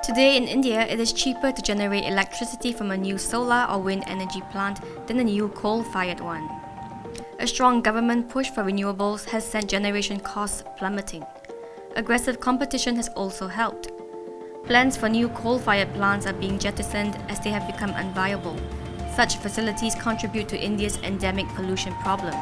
Today in India, it is cheaper to generate electricity from a new solar or wind energy plant than a new coal-fired one. A strong government push for renewables has sent generation costs plummeting. Aggressive competition has also helped. Plans for new coal-fired plants are being jettisoned as they have become unviable. Such facilities contribute to India's endemic pollution problem.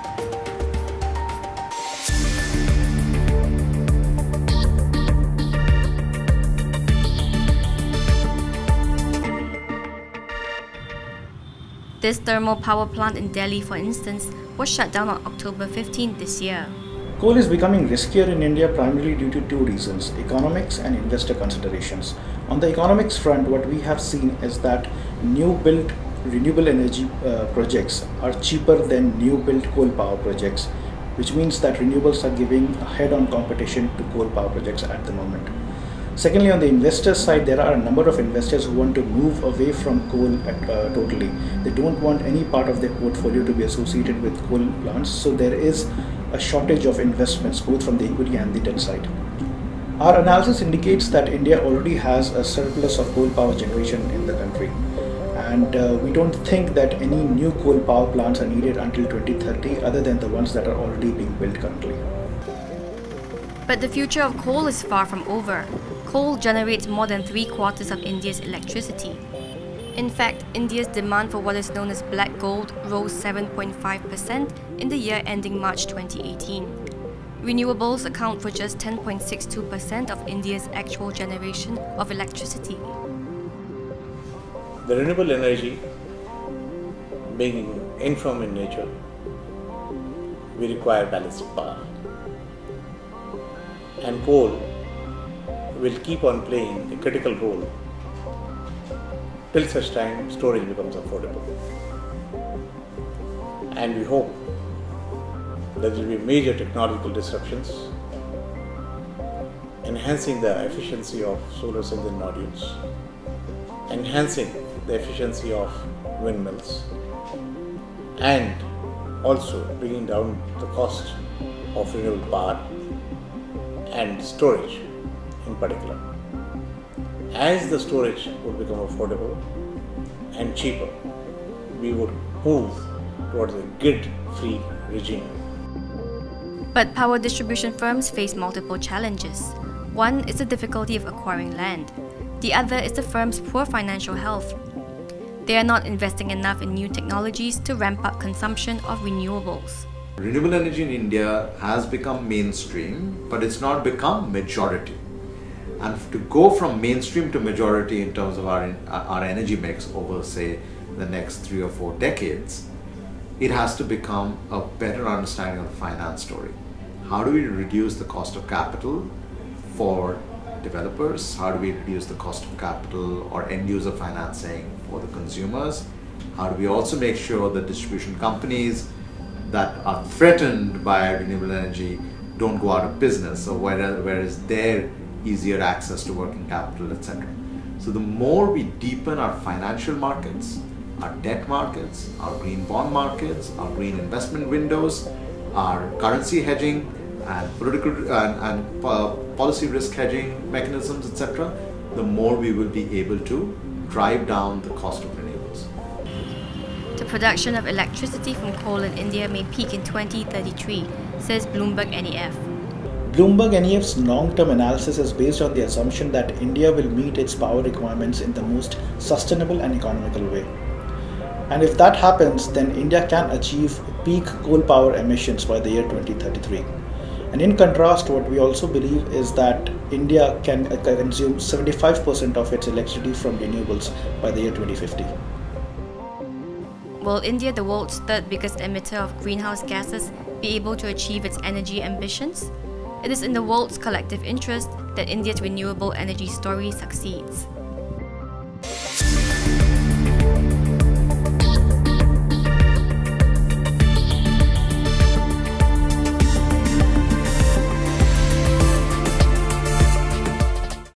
This thermal power plant in Delhi, for instance, was shut down on October 15 this year. Coal is becoming riskier in India primarily due to two reasons: economics and investor considerations. On the economics front, what we have seen is that new built renewable energy projects are cheaper than new built coal power projects, which means that renewables are giving a head-on competition to coal power projects at the moment. Secondly, on the investor side, there are a number of investors who want to move away from coal totally. They don't want any part of their portfolio to be associated with coal plants, so there is a shortage of investments both from the equity and the debt side. Our analysis indicates that India already has a surplus of coal power generation in the country, and we don't think that any new coal power plants are needed until 2030 other than the ones that are already being built currently. But the future of coal is far from over. Coal generates more than 3/4 of India's electricity. In fact, India's demand for what is known as black gold rose 7.5% in the year ending March 2018. Renewables account for just 10.62% of India's actual generation of electricity. The renewable energy, being informed in nature, we require ballistic power. And coal will keep on playing a critical role till such time storage becomes affordable. And we hope there will be major technological disruptions, enhancing the efficiency of solar cells and modules, enhancing the efficiency of windmills, and also bringing down the cost of renewable power and storage in particular. As the storage would become affordable and cheaper, we would move towards a grid-free regime. But power distribution firms face multiple challenges. One is the difficulty of acquiring land. The other is the firm's poor financial health. They are not investing enough in new technologies to ramp up consumption of renewables. Renewable energy in India has become mainstream, but it's not become majority. And to go from mainstream to majority in terms of our energy mix over, say, the next 3 or 4 decades, it has to become a better understanding of the finance story. How do we reduce the cost of capital for developers? How do we reduce the cost of capital or end user financing for the consumers? How do we also make sure that distribution companies that are threatened by renewable energy don't go out of business, or where is their easier access to working capital, etc. So the more we deepen our financial markets, our debt markets, our green bond markets, our green investment windows, our currency hedging and political and policy risk hedging mechanisms, etc., the more we will be able to drive down the cost of renewables. The production of electricity from coal in India may peak in 2033, says Bloomberg NEF. Bloomberg NEF's long-term analysis is based on the assumption that India will meet its power requirements in the most sustainable and economical way. And if that happens, then India can achieve peak coal power emissions by the year 2033. And in contrast, what we also believe is that India can consume 75% of its electricity from renewables by the year 2050. Will India, the world's third biggest emitter of greenhouse gases, be able to achieve its energy ambitions? It is in the world's collective interest that India's renewable energy story succeeds.